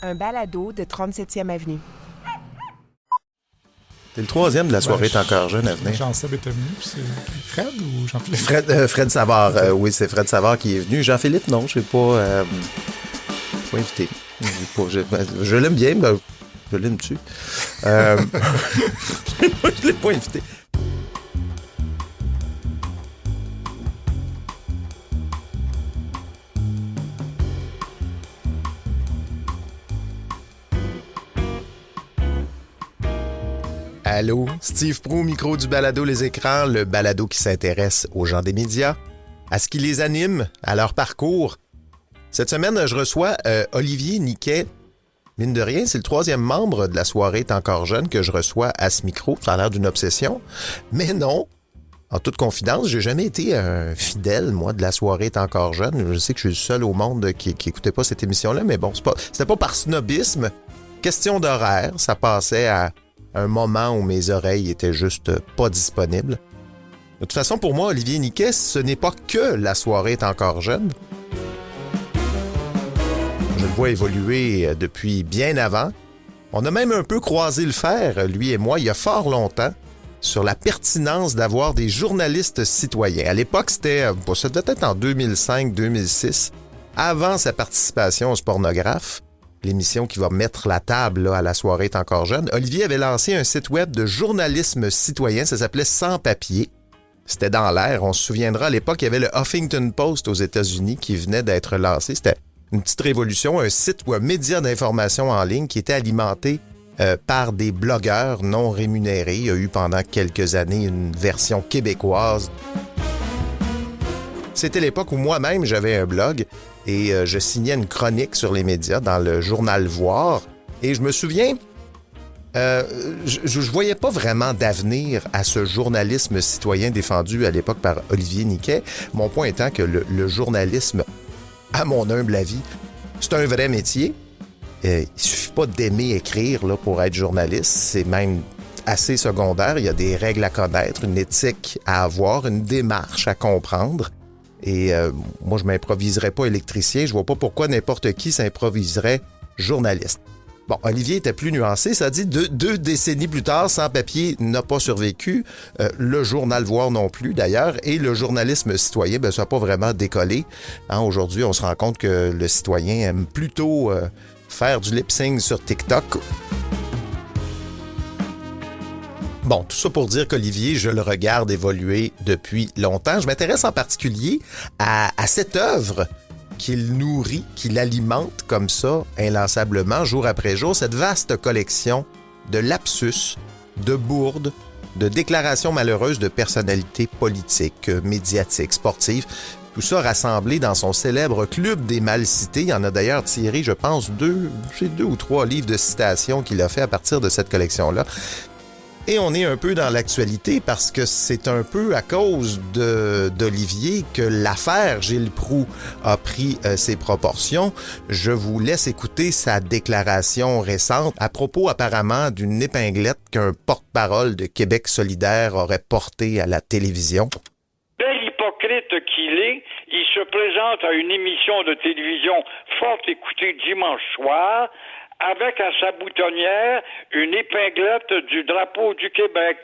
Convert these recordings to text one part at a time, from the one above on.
Un balado de 37e Avenue. C'est le troisième de la soirée, est encore jeune à venir. Jean-Seb était venu, puis c'est Fred ou Jean-Philippe? Fred Savard, oui, c'est Fred Savard qui est venu. Jean-Philippe, non, je n'ai pas invité. Je l'aime bien, mais je l'aime dessus. Je ne l'ai pas invité. Allô, Steve Proulx, micro du balado Les Écrans, le balado qui s'intéresse aux gens des médias, à ce qui les anime, à leur parcours. Cette semaine, je reçois Olivier Niquet. Mine de rien, c'est le troisième membre de la soirée T'es encore jeune que je reçois à ce micro. Ça a l'air d'une obsession. Mais non, en toute confidence, j'ai jamais été un fidèle, moi, de la soirée T'es encore jeune. Je sais que je suis le seul au monde qui écoutait pas cette émission-là, mais bon, c'était pas par snobisme. Question d'horaire, ça passait à un moment où mes oreilles étaient juste pas disponibles. De toute façon, pour moi, Olivier Niquet, ce n'est pas que la soirée est encore jeune. Je le vois évoluer depuis bien avant. On a même un peu croisé le fer, lui et moi, il y a fort longtemps, sur la pertinence d'avoir des journalistes citoyens. À l'époque, ça devait être en 2005-2006, avant sa participation au Spornographe, l'émission qui va mettre la table là, à la soirée est encore jeune. Olivier avait lancé un site web de journalisme citoyen, ça s'appelait Sans Papier. C'était dans l'air, on se souviendra, à l'époque, il y avait le Huffington Post aux États-Unis qui venait d'être lancé. C'était une petite révolution, un site ou un média d'information en ligne qui était alimenté par des blogueurs non rémunérés. Il y a eu pendant quelques années une version québécoise. C'était l'époque où moi-même j'avais un blog et je signais une chronique sur les médias dans le journal Voir. Et je me souviens, je voyais pas vraiment d'avenir à ce journalisme citoyen défendu à l'époque par Olivier Niquet. Mon point étant que le journalisme, à mon humble avis, c'est un vrai métier. Il suffit pas d'aimer écrire là, pour être journaliste. C'est même assez secondaire. Il y a des règles à connaître, une éthique à avoir, une démarche à comprendre. Et moi, je m'improviserais pas électricien. Je vois pas pourquoi n'importe qui s'improviserait journaliste. Bon, Olivier était plus nuancé. Ça dit deux décennies plus tard, Sans Papier n'a pas survécu. Le journal Voir non plus, d'ailleurs. Et le journalisme citoyen, ça n'a pas vraiment décollé. Aujourd'hui, on se rend compte que le citoyen aime plutôt faire du lip-sync sur TikTok. Bon, tout ça pour dire qu'Olivier, je le regarde évoluer depuis longtemps. Je m'intéresse en particulier à cette œuvre qu'il nourrit, qu'il alimente comme ça, inlassablement, jour après jour, cette vaste collection de lapsus, de bourdes, de déclarations malheureuses de personnalités politiques, médiatiques, sportives, tout ça rassemblé dans son célèbre Club des mal cités. Il y en a d'ailleurs tiré, je pense, deux ou trois livres de citations qu'il a fait à partir de cette collection-là. Et on est un peu dans l'actualité parce que c'est un peu à cause d'Olivier que l'affaire Gilles Proulx a pris ses proportions. Je vous laisse écouter sa déclaration récente à propos apparemment d'une épinglette qu'un porte-parole de Québec solidaire aurait portée à la télévision. Bel hypocrite qu'il est, il se présente à une émission de télévision fort écoutée dimanche soir avec à sa boutonnière une épinglette du drapeau du Québec.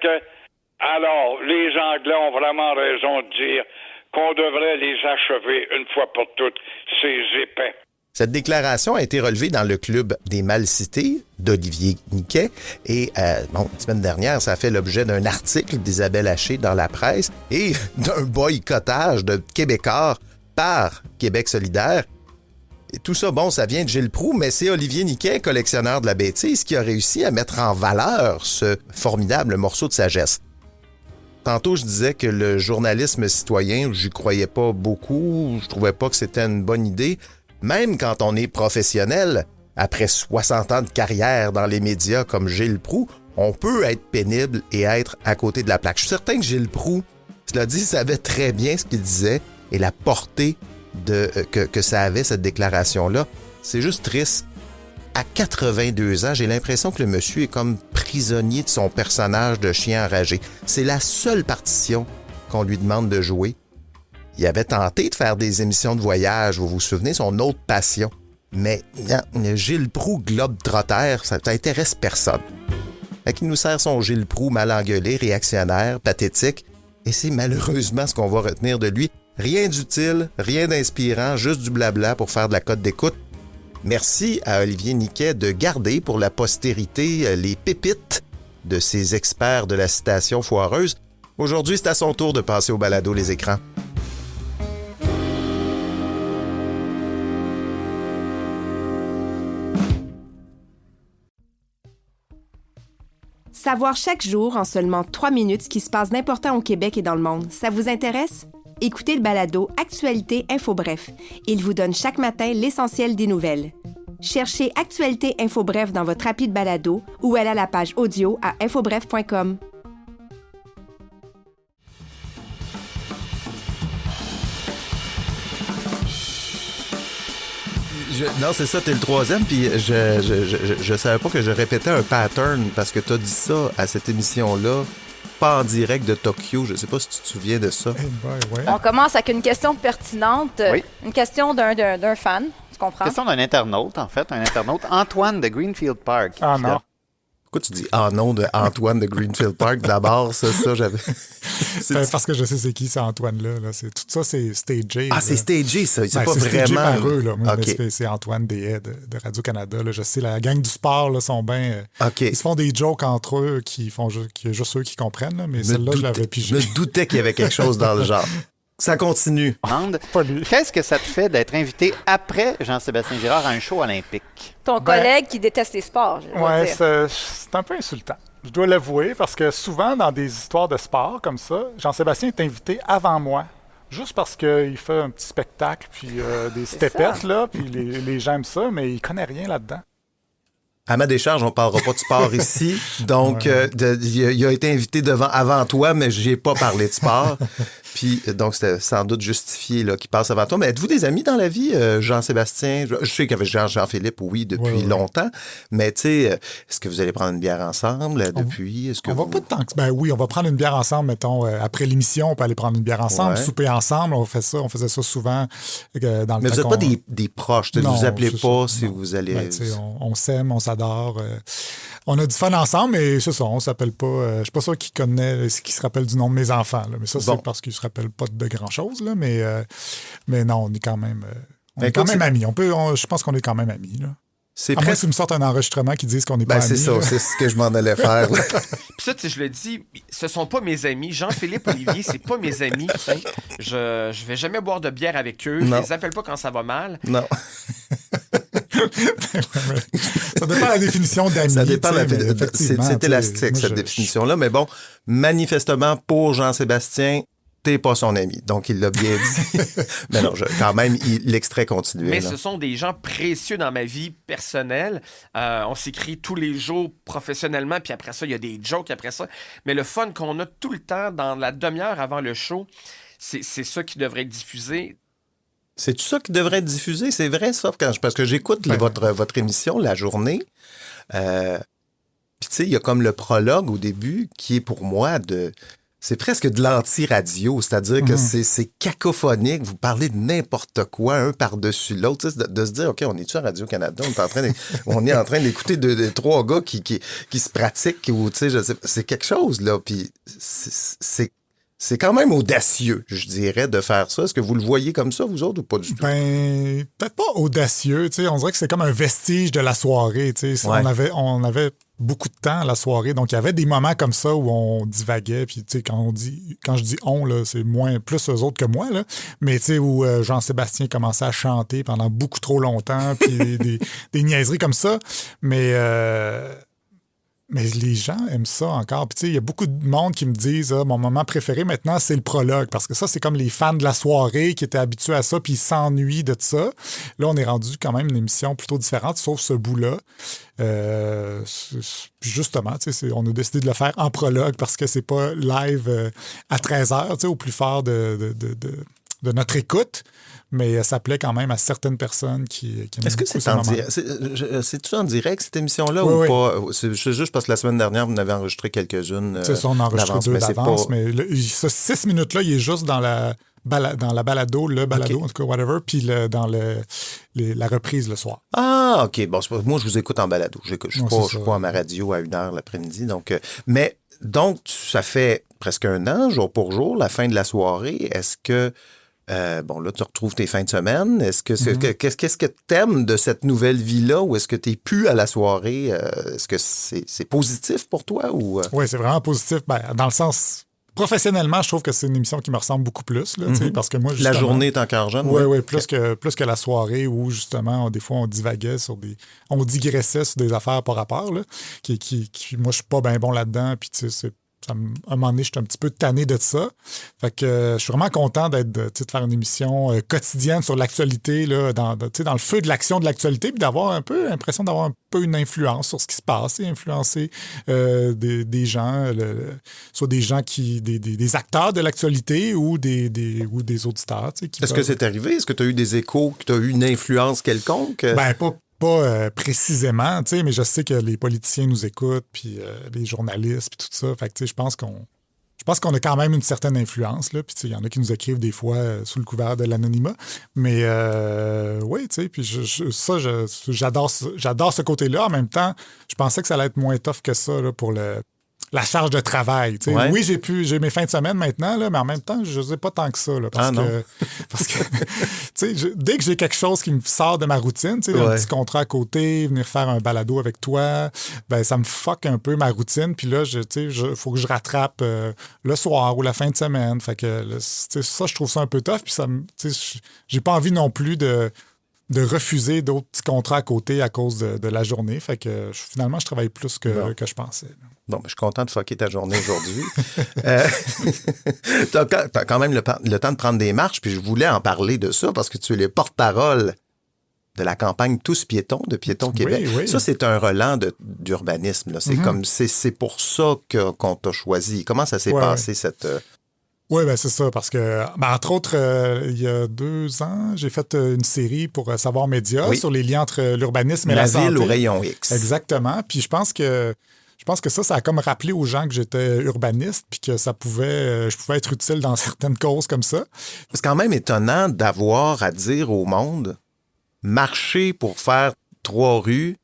Alors, les Anglais ont vraiment raison de dire qu'on devrait les achever une fois pour toutes, ces épais. Cette déclaration a été relevée dans le Club des mal cités d'Olivier Niquet et la semaine dernière, ça a fait l'objet d'un article d'Isabelle Haché dans la presse et d'un boycottage de Québécois par Québec solidaire. Et tout ça, ça vient de Gilles Proulx, mais c'est Olivier Niquet, collectionneur de la bêtise, qui a réussi à mettre en valeur ce formidable morceau de sagesse. Tantôt, je disais que le journalisme citoyen, j'y croyais pas beaucoup, je trouvais pas que c'était une bonne idée. Même quand on est professionnel, après 60 ans de carrière dans les médias comme Gilles Proulx, on peut être pénible et être à côté de la plaque. Je suis certain que Gilles Proulx, cela dit, savait très bien ce qu'il disait et la portée que ça avait, cette déclaration-là. C'est juste triste. À 82 ans, j'ai l'impression que le monsieur est comme prisonnier de son personnage de chien enragé. C'est la seule partition qu'on lui demande de jouer. Il avait tenté de faire des émissions de voyage, vous vous souvenez, son autre passion. Mais Gilles Proulx globe-trotter, ça t'intéresse personne. Fait qu'il nous sert son Gilles Proulx mal engueulé, réactionnaire, pathétique. Et c'est malheureusement ce qu'on va retenir de lui. Rien d'utile, rien d'inspirant, juste du blabla pour faire de la cote d'écoute. Merci à Olivier Niquet de garder pour la postérité les pépites de ces experts de la citation foireuse. Aujourd'hui, c'est à son tour de passer au balado les écrans. Savoir chaque jour, en seulement 3 minutes, ce qui se passe d'important au Québec et dans le monde, ça vous intéresse? Écoutez le balado Actualité Info Bref. Il vous donne chaque matin l'essentiel des nouvelles. Cherchez Actualité Info Bref dans votre appli de balado ou allez à la page audio à infobref.com. Non, c'est ça, t'es le troisième, puis je savais pas que je répétais un pattern parce que t'as dit ça à cette émission-là, pas en direct de Tokyo. Je sais pas si tu te souviens de ça. Ouais. On commence avec une question pertinente. Oui. Une question d'un fan, tu comprends? Question d'un internaute, en fait. Un internaute, Antoine de Greenfield Park. Ah non. Pourquoi tu dis « Ah non » de Antoine de Greenfield Park? D'abord, ça, j'avais... Parce que je sais c'est qui, c'est Antoine-là. Là. Tout ça, c'est stagé. Ah, là. c'est stagé, ça. C'est pas c'est stagé vraiment... par eux, là. Moi, OK. c'est Antoine Deshaies de Radio-Canada. Là. Je sais, la gang du sport là, sont bien... OK. Ils se font des jokes entre eux qu'il y a juste eux qui comprennent. Là, mais celle-là, je l'avais pigé. Je me doutais qu'il y avait quelque chose dans le genre. Ça continue. Demande, Pas lui. qu'est-ce que ça te fait d'être invité après Jean-Sébastien Girard à un show olympique? Ton collègue qui déteste les sports, je dois Ouais, dire. c'est un peu insultant. Je dois l'avouer, parce que souvent, dans des histoires de sport comme ça, Jean-Sébastien est invité avant moi. Juste parce qu'il fait un petit spectacle, puis des stepettes, là, puis les gens aiment ça, mais il connaît rien là-dedans. À ma décharge, on ne parlera pas de sport ici. Donc, il a été invité avant toi, mais je n'ai pas parlé de sport. Puis, donc, c'était sans doute justifié là, qu'il passe avant toi. Mais êtes-vous des amis dans la vie, Jean-Sébastien? Je sais qu'avec Jean-Philippe, oui, depuis longtemps. Mais, tu sais, est-ce que vous allez prendre une bière ensemble depuis? Est-ce que On va pas de temps que... Ben oui, on va prendre une bière ensemble, mettons, après l'émission, on peut aller prendre une bière ensemble, souper ensemble, on faisait ça souvent dans le temps. Mais vous n'êtes pas des proches, vous ne vous appelez pas si vous allez... Ben, on s'aime, on s'adore. On a du fun ensemble, mais c'est ça, on s'appelle pas... je suis pas sûr qu'il se rappelle du nom de mes enfants, là, mais ça, c'est parce qu'ils se rappellent pas de grand-chose, là, mais non, on est quand même... amis. Je pense qu'on est quand même amis, là. C'est moi, tu me sortes un enregistrement qui disent qu'on n'est pas amis. C'est ça, c'est ce que je m'en allais faire. Là. Puis ça, tu sais, je le dis, ce sont pas mes amis. Jean-Philippe Olivier, c'est pas mes amis. Je vais jamais boire de bière avec eux. Non. Je les appelle pas quand ça va mal. Non. Ça dépend de la définition d'amis. Ça dépend effectivement. C'est élastique, cette définition-là. Mais bon, manifestement, pour Jean-Sébastien, t'es pas son ami. Donc, il l'a bien dit. Mais non, quand même, l'extrait continue. Mais là. ce sont des gens précieux dans ma vie personnelle. On s'écrit tous les jours professionnellement, puis après ça, il y a des jokes après ça. Mais le fun qu'on a tout le temps dans la demi-heure avant le show, c'est ça qui devrait être diffusé. C'est tout ça qui devrait être diffusé? C'est vrai, ça? Parce que j'écoute votre émission la journée. Puis, tu sais, il y a comme le prologue au début qui est pour moi c'est presque de l'anti-radio, c'est-à-dire que c'est cacophonique, vous parlez de n'importe quoi, un par-dessus l'autre, de se dire, OK, on est-tu à Radio-Canada? On est en train d'écouter trois gars qui se pratiquent, ou tu sais, je sais pas, c'est quelque chose, là, puis c'est quand même audacieux, je dirais, de faire ça. Est-ce que vous le voyez comme ça, vous autres, ou pas du tout? Ben, peut-être pas audacieux, tu sais, on dirait que c'est comme un vestige de la soirée, tu sais, on avait beaucoup de temps la soirée. Donc, il y avait des moments comme ça où on divaguait. Puis, tu sais, quand je dis on, là, c'est plus eux autres que moi, là. Mais, tu sais, où Jean-Sébastien commençait à chanter pendant beaucoup trop longtemps, puis des niaiseries comme ça. Mais les gens aiment ça encore. Puis, tu sais, il y a beaucoup de monde qui me disent mon moment préféré maintenant, c'est le prologue. Parce que ça, c'est comme les fans de la soirée qui étaient habitués à ça, puis ils s'ennuient de ça. Là, on est rendu quand même une émission plutôt différente, sauf ce bout-là. Justement, on a décidé de le faire en prologue parce que c'est pas live à 13h, au plus fort de notre écoute. mais ça plaît quand même à certaines personnes qui aiment Est-ce que beaucoup c'est ce en moment. direct? C'est-tu en direct, cette émission-là, Oui, ou oui. pas? C'est juste parce que la semaine dernière, vous en avez enregistré quelques-unes C'est ça, on a enregistré d'avance, 2 mais c'est d'avance, pas... mais ce 6 minutes-là, il est juste dans la balado, le balado, en tout cas, whatever, puis dans la reprise le soir. Ah, OK. Bon, moi, je vous écoute en balado. Je ne Ouais, suis pas à ma radio à 1h l'après-midi. Mais ça fait presque un an, jour pour jour, la fin de la soirée. Est-ce que... là, tu retrouves tes fins de semaine. Est-ce que qu'est-ce que t'aimes de cette nouvelle vie-là, ou est-ce que t'es plus à la soirée? Est-ce que c'est positif pour toi, ou... Oui, c'est vraiment positif. Ben, dans le sens... Professionnellement, je trouve que c'est une émission qui me ressemble beaucoup plus, là, parce que moi, justement... La journée est encore jeune? Oui, plus que la soirée où, justement, des fois, on divaguait on digressait sur des affaires par rapport, là, qui moi, je suis pas bien bon là-dedans, puis tu sais, à un moment donné, je suis un petit peu tanné de ça. Fait que je suis vraiment content de faire une émission quotidienne sur l'actualité, là, dans le feu de l'action de l'actualité, puis d'avoir l'impression d'avoir un peu une influence sur ce qui se passe, et influencer des gens, soit des gens des acteurs de l'actualité ou des auditeurs. Est-ce que c'est arrivé? Est-ce que tu as eu des échos, que tu as eu une influence quelconque? Ben, pas précisément, mais je sais que les politiciens nous écoutent, puis les journalistes, puis tout ça. Fait que je pense qu'on a quand même une certaine influence, là. Puis il y en a qui nous écrivent des fois sous le couvert de l'anonymat. Mais oui, puis j'adore ce côté-là. En même temps, je pensais que ça allait être moins tough que ça, là, pour la charge de travail. Ouais. Oui, j'ai mes fins de semaine maintenant, là, mais en même temps, je ne sais pas tant que ça. Là, parce que dès que j'ai quelque chose qui me sort de ma routine, un petit contrat à côté, venir faire un balado avec toi, ben, ça me fuck un peu ma routine. Puis là, il faut que je rattrape le soir ou la fin de semaine. Fait que ça, je trouve ça un peu tough. Puis j'ai pas envie non plus de refuser d'autres petits contrats à côté à cause de la journée. Fait que finalement, je travaille plus que je pensais. Bon, je suis content de fucker ta journée aujourd'hui. T'as quand même le temps de prendre des marches, puis je voulais en parler de ça parce que tu es le porte-parole de la campagne Tous piétons de Piétons Québec. Oui. Ça, c'est un relent d'urbanisme, là. C'est comme c'est pour ça qu'on t'a choisi. Comment ça s'est passé, cette... Oui, ben c'est ça, parce que, entre autres, il y a 2 ans, j'ai fait une série pour Savoir Média sur les liens entre l'urbanisme et la santé. La ville au rayon X. Exactement. Puis je pense que ça a comme rappelé aux gens que j'étais urbaniste, puis que je pouvais être utile dans certaines causes comme ça. C'est quand même étonnant d'avoir à dire au monde, marcher pour faire 3 rues,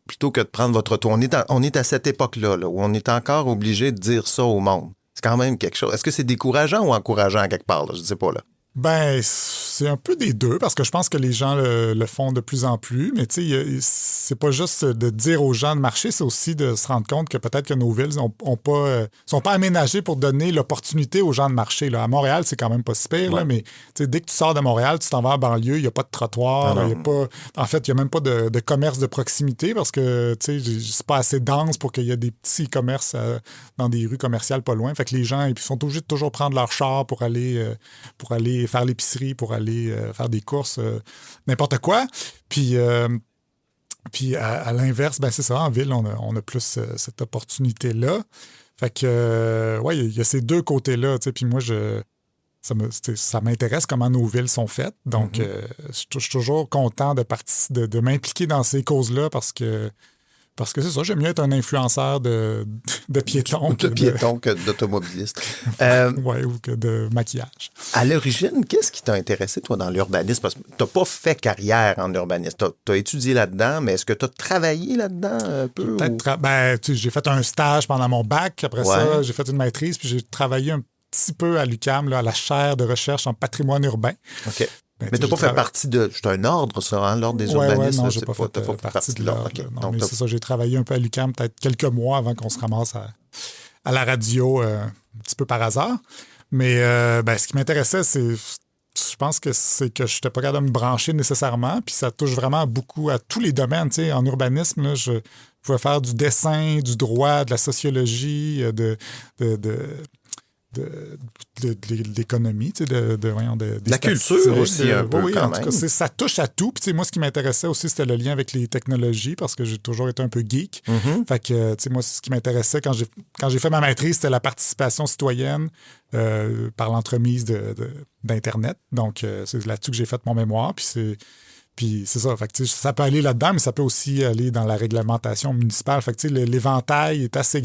plutôt que de prendre votre auto. On est à cette époque-là, là, où on est encore obligé de dire ça au monde. C'est quand même quelque chose. Est-ce que c'est décourageant ou encourageant à quelque part? Là? Je ne sais pas, là. Ben, c'est un peu des deux, parce que je pense que les gens le font de plus en plus, mais tu sais, c'est pas juste de dire aux gens de marcher, c'est aussi de se rendre compte que peut-être que nos villes sont pas aménagées pour donner l'opportunité aux gens de marcher. Là. À Montréal, c'est quand même pas si pire, là, mais dès que tu sors de Montréal, tu t'en vas en banlieue, il n'y a pas de trottoir, en fait, il n'y a même pas de commerce de proximité, parce que c'est pas assez dense pour qu'il y ait des petits commerces dans des rues commerciales pas loin. Fait que les gens ils sont obligés de toujours prendre leur char pour aller faire l'épicerie, pour aller faire des courses, n'importe quoi. Puis à l'inverse, ben c'est ça, en ville, on a plus cette opportunité-là. Fait que, il y a ces deux côtés-là, tu sais, puis moi, ça m'intéresse comment nos villes sont faites. Donc, je suis toujours content de m'impliquer dans ces causes-là parce que c'est ça, j'aime mieux être un influenceur de piétons. De piétons que d'automobilistes. Ou que de maquillage. À l'origine, qu'est-ce qui t'a intéressé, toi, dans l'urbanisme? Parce que tu n'as pas fait carrière en urbanisme. Tu as étudié là-dedans, mais est-ce que tu as travaillé là-dedans un peu? J'ai fait un stage pendant mon bac. Après ça, j'ai fait une maîtrise, puis j'ai travaillé un petit peu à l'UQAM, là, à la chaire de recherche en patrimoine urbain. OK. Mais tu n'as pas fait partie de... C'est un ordre, ça, hein, l'ordre des urbanistes? Non, je n'ai pas fait partie de l'ordre. Okay. Non, mais c'est ça, j'ai travaillé un peu à l'UQAM peut-être quelques mois avant qu'on se ramasse à la radio un petit peu par hasard. Mais ce qui m'intéressait, je pense que c'est que je n'étais pas capable de me brancher nécessairement, puis ça touche vraiment beaucoup à tous les domaines. Tu sais, en urbanisme, là, je pouvais faire du dessin, du droit, de la sociologie, l'économie, tu sais, des la culture aussi, un peu, oui, quand en tout même. cas, ça touche à tout. Puis, tu sais, moi, ce qui m'intéressait aussi, c'était le lien avec les technologies, parce que j'ai toujours été un peu geek. Fait que, tu sais, moi, ce qui m'intéressait quand j'ai fait ma maîtrise, c'était la participation citoyenne par l'entremise d'Internet. Donc, c'est là-dessus que j'ai fait mon mémoire. Puis c'est ça. Fait que, ça peut aller là-dedans, mais ça peut aussi aller dans la réglementation municipale. Fait que, l'éventail est assez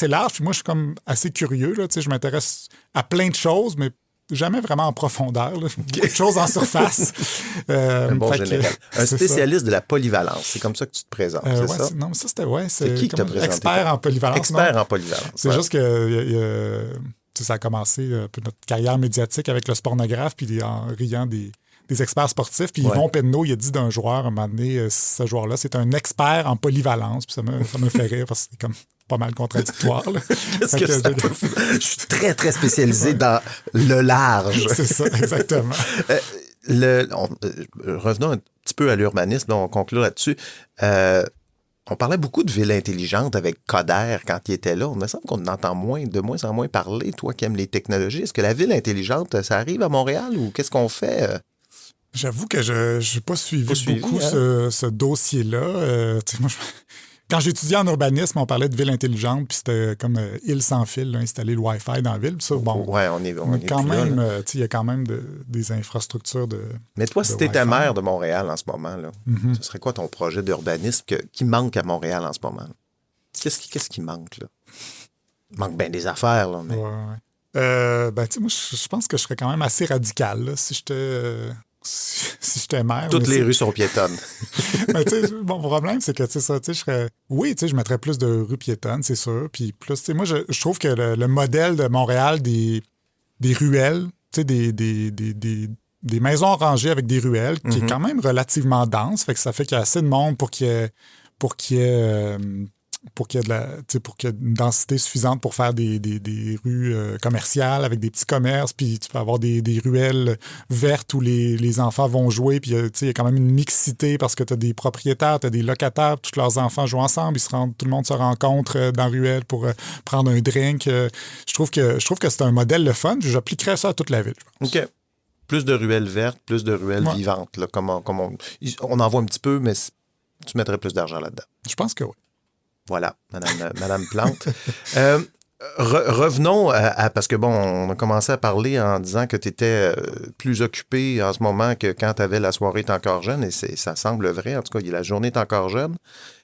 large. Puis moi, je suis comme assez curieux. Là, je m'intéresse à plein de choses, mais jamais vraiment en profondeur. Là. Beaucoup de choses en surface. Un bon général. Un spécialiste ça. de la polyvalence. C'est comme ça que tu te présentes, c'est ça? Non, mais ça, c'était... Ouais, c'est qui t'a présenté? Expert en polyvalence. Expert en polyvalence. C'est juste que ça a commencé un peu notre carrière médiatique avec le spornographe, puis en riant des experts sportifs. Puis Yvon Penneau, il a dit d'un joueur, à un moment donné, ce joueur-là, c'est un expert en polyvalence. Puis ça me fait rire parce que c'est comme pas mal contradictoire. Qu'est-ce que ça peut faire? Je suis très, très spécialisé dans le large. C'est ça, exactement. Revenons un petit peu à l'urbanisme, on conclut là-dessus. On parlait beaucoup de ville intelligente avec Coder quand il était là. On me semble qu'on entend de moins en moins parler, toi qui aimes les technologies. Est-ce que la ville intelligente, ça arrive à Montréal ou qu'est-ce qu'on fait? J'avoue que je n'ai pas suivi beaucoup ce dossier-là. Moi, quand j'étudiais en urbanisme, on parlait de ville intelligente, puis c'était comme île sans fil, là, installer le Wi-Fi dans la ville. Ça, bon, on est quand même, il y a quand même des infrastructures de. Mais toi, si tu étais Wi-Fi. maire de Montréal en ce moment, là, ce serait quoi ton projet d'urbanisme qui manque à Montréal en ce moment? Là? Qu'est-ce qui manque, là? Il manque bien des affaires, là. Mais... Moi, je pense que je serais quand même assez radical, là, si j'étais maire. Toutes les rues sont piétonnes. Mais mon problème, c'est que je mettrais plus de rues piétonnes, c'est sûr. Puis plus, moi, je trouve que le modèle de Montréal des ruelles, des maisons rangées avec des ruelles, qui est quand même relativement dense, ça fait qu'il y a assez de monde pour qu'il y ait une densité suffisante pour faire des rues commerciales avec des petits commerces, puis tu peux avoir des ruelles vertes où les enfants vont jouer, puis il y a quand même une mixité parce que tu as des propriétaires, tu as des locataires, tous leurs enfants jouent ensemble, tout le monde se rencontre dans la ruelle pour prendre un drink. Je trouve que c'est un modèle le fun, j'appliquerais ça à toute la ville. OK. Plus de ruelles vertes, plus de ruelles vivantes. Là, comme on en voit un petit peu, mais tu mettrais plus d'argent là-dedans. Je pense que oui. Voilà, Madame Plante. Revenons parce que, on a commencé à parler en disant que tu étais plus occupé en ce moment que quand tu avais La soirée est encore jeune, et ça semble vrai. En tout cas, il y a La journée est encore jeune,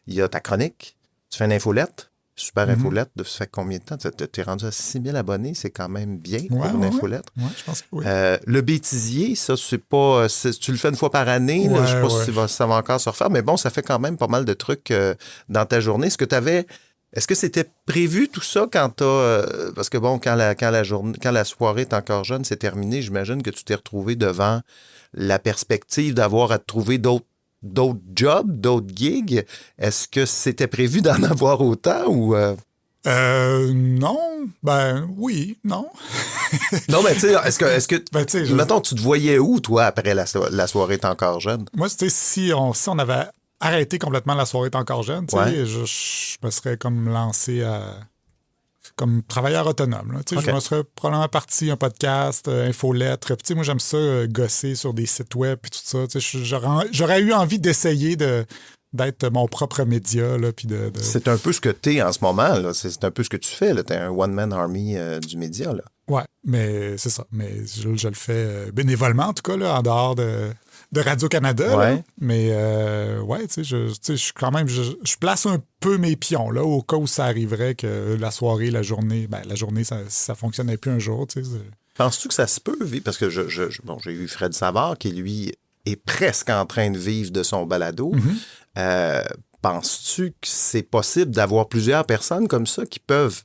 il y a ta chronique, tu fais une infolette, super infolette. Ça fait combien de temps? Tu t'es rendu à 6000 abonnés, c'est quand même bien pour une infolette. Oui, je pense que oui. Le bêtisier, ça, c'est pas... tu le fais une fois par année, là, je sais pas si ça va encore se refaire, mais bon, ça fait quand même pas mal de trucs dans ta journée. Est-ce que c'était prévu tout ça quand t'as... parce que quand la soirée est encore jeune, c'est terminé, j'imagine que tu t'es retrouvé devant la perspective d'avoir à te trouver d'autres jobs, d'autres gigs. Est-ce que c'était prévu d'en avoir autant ou... Non. Oui, non. Non, mais tu sais, est-ce que mettons, tu te voyais où, toi, après la soirée est encore jeune? Moi, si on avait arrêté complètement La soirée est encore jeune, je me serais comme lancé comme travailleur autonome. Là, je me serais probablement parti un podcast, infolettre. Moi, j'aime ça, gosser sur des sites web et tout ça. J'aurais eu envie d'essayer d'être mon propre média. Là, C'est un peu ce que tu es en ce moment. Là. C'est un peu ce que tu fais. Tu es un one-man army du média. Là. Oui, mais c'est ça. Mais je le fais bénévolement, en tout cas, là, en dehors de Radio-Canada. Ouais. Là. Mais je place un peu mes pions là, au cas où ça arriverait que la soirée, la journée, ça fonctionnait plus un jour. Penses-tu que ça se peut vivre? Parce que j'ai eu Fred Savard qui, lui, est presque en train de vivre de son balado. Penses-tu que c'est possible d'avoir plusieurs personnes comme ça qui peuvent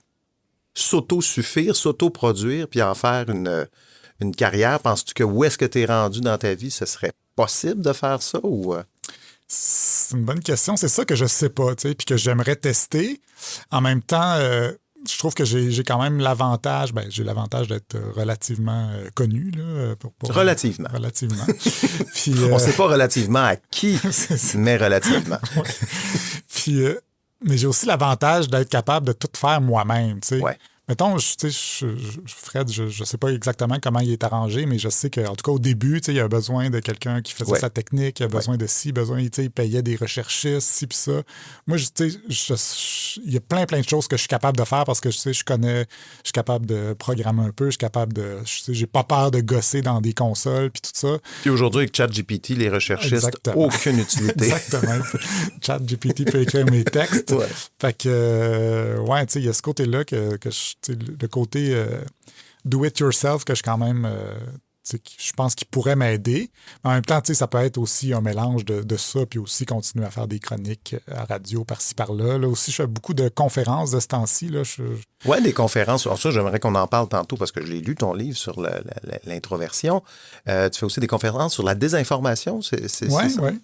s'auto-suffire, s'auto-produire puis en faire une carrière? Penses-tu que où est-ce que tu es rendu dans ta vie, ce serait possible de faire ça ou... C'est une bonne question. C'est ça que je sais pas, puis que j'aimerais tester. En même temps, je trouve que j'ai quand même l'avantage, j'ai l'avantage d'être relativement connu. Là, relativement. Relativement. Puis, on ne sait pas relativement à qui, mais relativement. Puis, mais j'ai aussi l'avantage d'être capable de tout faire moi-même. Ouais. Mettons, Fred, je sais pas exactement comment il est arrangé, mais je sais qu'en tout cas, au début, il y a besoin de quelqu'un qui faisait sa technique, il y a besoin de ci, il payait des recherchistes, ci pis ça. Moi, il y a plein de choses que je suis capable de faire parce que, je suis capable de programmer un peu, je suis capable de... j'ai pas peur de gosser dans des consoles, puis tout ça. Puis aujourd'hui, avec ChatGPT, les recherchistes, aucune utilité. Exactement. ChatGPT peut écrire mes textes. Fait que, il y a ce côté-là que le côté do-it-yourself que je quand même, je pense qu'il pourrait m'aider. En même temps, ça peut être aussi un mélange de ça, puis aussi continuer à faire des chroniques à radio par-ci, par-là. Là aussi, je fais beaucoup de conférences de ce temps-ci. Oui, des conférences. Alors ça, j'aimerais qu'on en parle tantôt parce que je l'ai lu, ton livre sur l'introversion. Tu fais aussi des conférences sur la désinformation, c'est ça? Oui.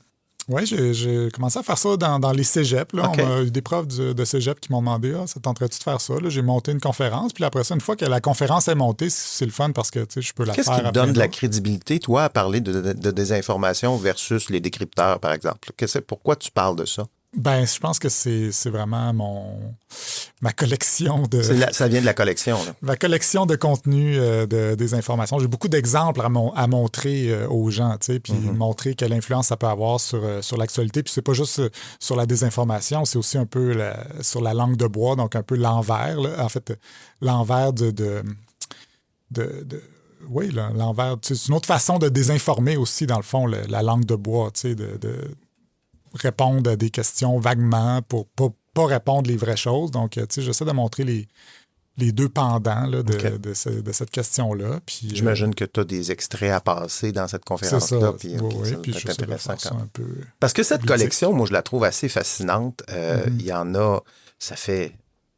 Oui, j'ai commencé à faire ça dans les cégeps. Là. Okay. On a eu des profs de cégep qui m'ont demandé « Ah, ça tenterait-tu de faire ça? » J'ai monté une conférence, puis après ça, une fois que la conférence est montée, c'est le fun parce que je peux la faire. Qu'est-ce qui te donne de la crédibilité, toi, à parler de désinformation versus les décrypteurs, par exemple? Pourquoi tu parles de ça? Ben, je pense que c'est vraiment ma collection de... Ça vient de la collection, là. Ma collection de contenu des informations. J'ai beaucoup d'exemples à montrer aux gens, tu sais, puis montrer quelle influence ça peut avoir sur l'actualité. Puis c'est pas juste sur la désinformation, c'est aussi un peu sur la langue de bois, donc un peu l'envers, là. En fait, l'envers oui, l'envers. C'est une autre façon de désinformer aussi, dans le fond, la langue de bois, tu sais, de répondre à des questions vaguement pour pas répondre les vraies choses. Donc, tu sais, j'essaie de montrer les deux pendants là, de cette question-là. Puis, j'imagine que tu as des extraits à passer dans cette conférence-là. Puis je sais de faire ça un peu... Parce que cette collection, moi, je la trouve assez fascinante. Il y en a... Ça fait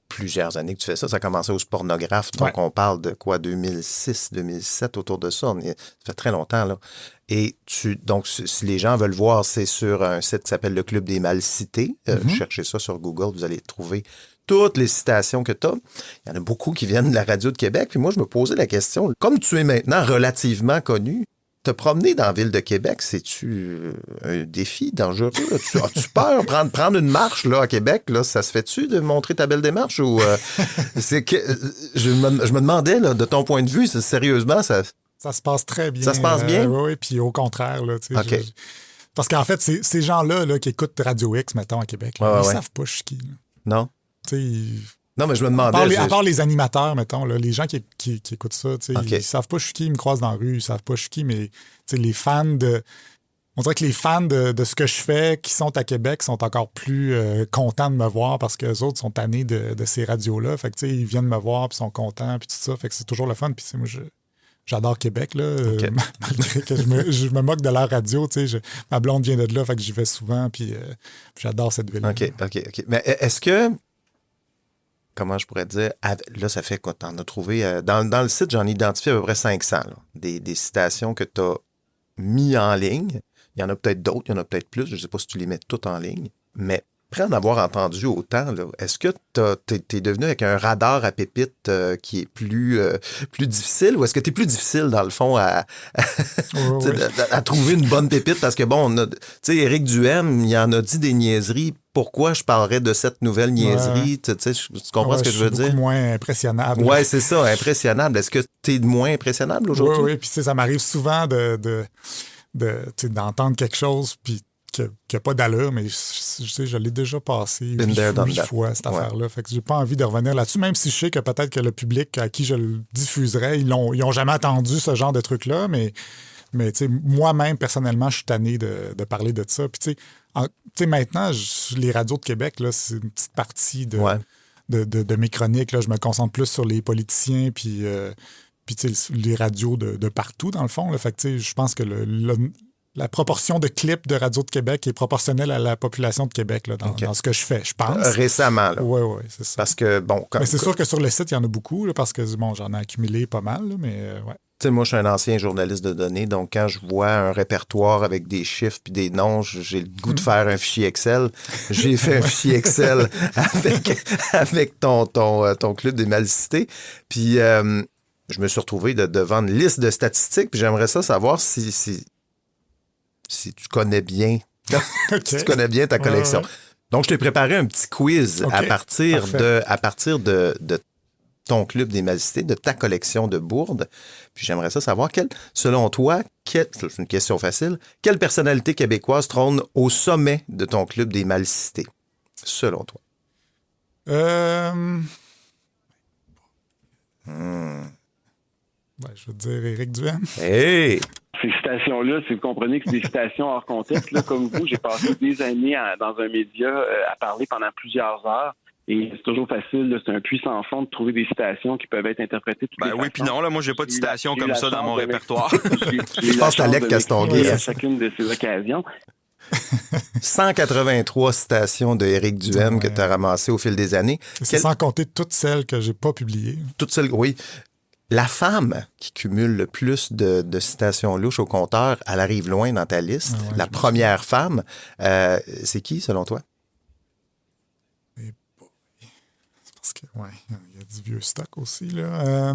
plusieurs années que tu fais ça. Ça a commencé au Spornographe. Donc, on parle de quoi? 2006, 2007, autour de ça. Ça fait très longtemps, là. Et donc, si les gens veulent voir, c'est sur un site qui s'appelle le Club des Mal Cités. Cherchez ça sur Google, vous allez trouver toutes les citations que tu as. Il y en a beaucoup qui viennent de la radio de Québec. Puis moi, je me posais la question, comme tu es maintenant relativement connu, te promener dans la ville de Québec, c'est-tu un défi dangereux? As-tu peur? Prendre une marche là, à Québec, là, ça se fait-tu de montrer ta belle démarche? Ou je me demandais, là, de ton point de vue, sérieusement, ça se passe très bien. Ça se passe bien? Oui, puis au contraire. Là, parce qu'en fait, ces gens-là là, qui écoutent Radio X, mettons, à Québec, là, ils savent pas je suis qui. Là. Non? Non, mais je me demandais... À part les animateurs, mettons, là, les gens qui écoutent ça, ils savent pas je suis qui, ils me croisent dans la rue, ils savent pas je suis qui, mais les fans de... On dirait que les fans de ce que je fais, qui sont à Québec, sont encore plus contents de me voir parce qu'eux autres sont tannés de ces radios-là. Fait que, ils viennent me voir, puis sont contents, puis tout ça. Fait que c'est toujours le fun. Puis moi, j'adore Québec, là, malgré que je me moque de leur radio. Ma blonde vient de là, fait que j'y vais souvent, puis j'adore cette ville. OK. Mais est-ce que... Comment je pourrais dire? Là, ça fait quoi? T'en as trouvé... Dans le site, j'en ai identifié à peu près 500. Là, des citations que tu as mis en ligne. Il y en a peut-être d'autres, il y en a peut-être plus. Je ne sais pas si tu les mets toutes en ligne. Mais après en avoir entendu autant, là, est-ce que tu es devenu avec un radar à pépites qui est plus difficile, ou est-ce que tu es plus difficile, dans le fond, à trouver une bonne pépite? Parce que, bon, tu sais, Éric Duhem, il en a dit des niaiseries. Pourquoi je parlerais de cette nouvelle niaiserie? Tu comprends ce que je veux dire? C'est beaucoup moins impressionnable. Oui, c'est ça, impressionnable. Est-ce que tu es moins impressionnable aujourd'hui? Oui, puis ça m'arrive souvent d'entendre quelque chose puis qui n'a pas d'allure, mais je l'ai déjà passé 8 fois, cette affaire-là. Fait que j'ai pas envie de revenir là-dessus, même si je sais que peut-être que le public à qui je le diffuserais, ils n'ont jamais entendu ce genre de truc-là, mais moi-même, personnellement, je suis tanné de parler de ça. Puis maintenant, les radios de Québec, là, c'est une petite partie de mes chroniques. Là. Je me concentre plus sur les politiciens, puis les radios de partout, dans le fond. Là. Fait que je pense que la proportion de clips de Radio de Québec est proportionnelle à la population de Québec là, dans ce que je fais, je pense. Récemment, là. Oui, c'est ça. Parce que, bon... Mais c'est sûr que sur le site, il y en a beaucoup, là, parce que, bon, j'en ai accumulé pas mal, là, mais ouais. Tu sais, moi, je suis un ancien journaliste de données, donc quand je vois un répertoire avec des chiffres puis des noms, j'ai le goût de faire un fichier Excel. J'ai fait un fichier Excel avec ton club des mal cités. Puis, je me suis retrouvé devant une liste de statistiques, puis j'aimerais ça savoir si tu connais bien, si tu connais bien ta collection. Donc, je t'ai préparé un petit quiz à partir de ton club des Mal-Cités, de ta collection de bourdes. Puis j'aimerais ça savoir, selon toi, c'est une question facile, quelle personnalité québécoise trône au sommet de ton club des Mal-Cités, selon toi? Je veux dire Éric Duhem. Hey! Ces citations-là, si vous comprenez que c'est des citations hors contexte, là, comme vous, j'ai passé des années dans un média à parler pendant plusieurs heures. Et c'est toujours facile, là, c'est un puissant fond de trouver des citations qui peuvent être interprétées de toutes les oui, puis non, là, moi, j'ai pas de citations comme ça dans mon répertoire. Je pense à Lec Castonguay. À chacune de ces occasions. 183 citations de Éric Duhem que tu as ramassées au fil des années. C'est sans compter toutes celles que j'ai pas publiées. Toutes celles, oui. La femme qui cumule le plus de citations louches au compteur, elle arrive loin dans ta liste. La première femme, c'est qui, selon toi? C'est parce que, il y a du vieux stock aussi, là.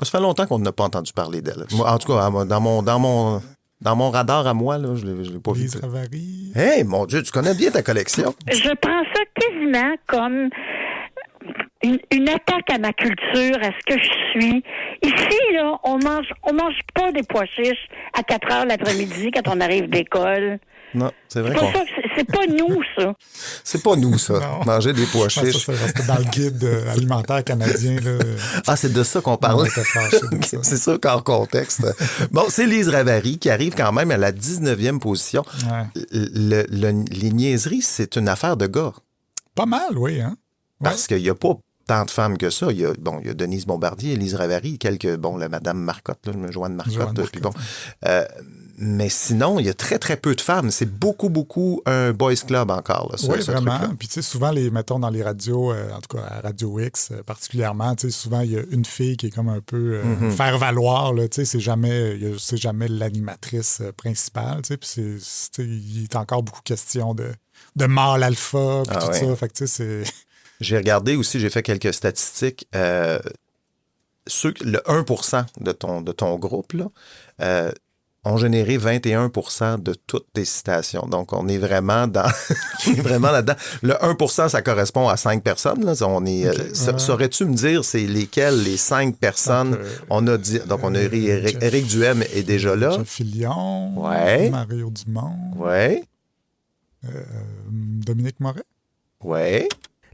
Ça fait longtemps qu'on n'a pas entendu parler d'elle. Moi, en tout cas, dans mon radar à moi, là, je l'ai pas vu. Lise Ravary. Hey, mon Dieu, tu connais bien ta collection. Je prends ça quasiment comme une attaque à ma culture, à ce que je suis. Ici, là, on mange pas des pois chiches à 4 heures l'après-midi quand on arrive d'école. Non, c'est vrai c'est pas nous, ça. C'est pas nous, ça. Non. Manger des pois chiches. Ça restait dans le guide alimentaire canadien. Là. Ah, c'est de ça qu'on parle. C'est sûr qu'en contexte. Bon, c'est Lise Ravary qui arrive quand même à la 19e position. Ouais. Les niaiseries, c'est une affaire de gars. Pas mal, oui. Hein? Parce qu'il n'y a pas tant de femmes que ça. Il y a Denise Bombardier, Lise Ravary, la Madame Marcotte, là, Joanne Marcotte. Puis bon. Mais sinon, il y a très, très peu de femmes. C'est beaucoup, beaucoup un boys club encore. Là, oui, vraiment. Puis, tu sais, souvent, mettons, dans les radios, en tout cas, à Radio X particulièrement, tu sais, souvent, il y a une fille qui est comme un peu faire valoir, là, tu sais, c'est jamais l'animatrice principale, tu sais, puis il est encore beaucoup question de mâle alpha, puis tout ça. Fait que, tu sais, c'est... J'ai regardé aussi, j'ai fait quelques statistiques. Le 1% de ton groupe, là, ont généré 21% de toutes tes citations. Donc, on est vraiment là-dedans. Le 1%, ça correspond à 5 personnes. Là. Saurais-tu me dire c'est lesquelles les 5 personnes on a dit? Donc, on a eu Éric Duhem est déjà là. Jeff Fillion. Ouais. Mario Dumont. Ouais. Dominique Moret. Ouais.